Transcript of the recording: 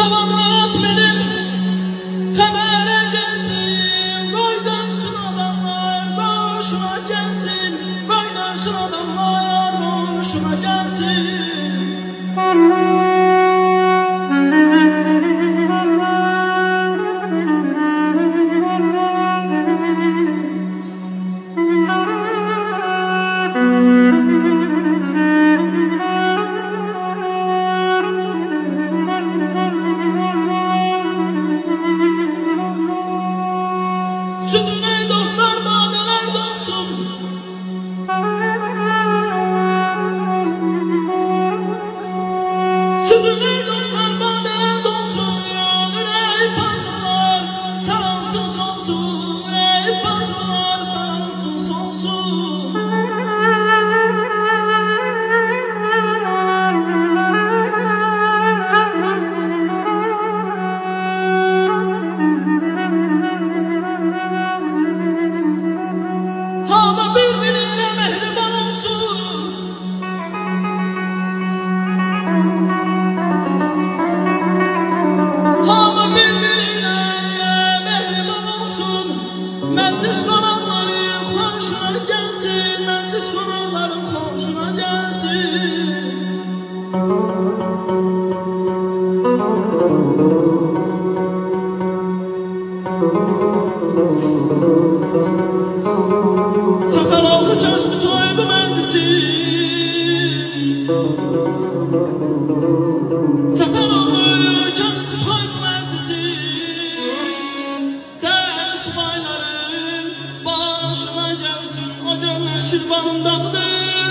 Zamanlat benim xəbərə gəlsin, qoy dönsün adamlar qoşuna gəlsin, qoy dönsün adamlar qoşuna gəlsin. Sözün ey dostlar, madələr dolsun. Sözün ey dostlar, madələr dolsun. Ürək paşalar saransın sonsun. Ürək paşalar saransın sonsun. Ama birbirine mehriban olsun. Ama birbirine mehriban olsun. Məclis qonaqların xoşuna gəlsin. Məclis qonaqların xoşuna gəlsin. Səfərovlu kəşfi toybu məclisi. Səfərovlu kəşfi toybu məclisi. Cəmi subayların başına gəlsin. O gönlü şirvanındadır.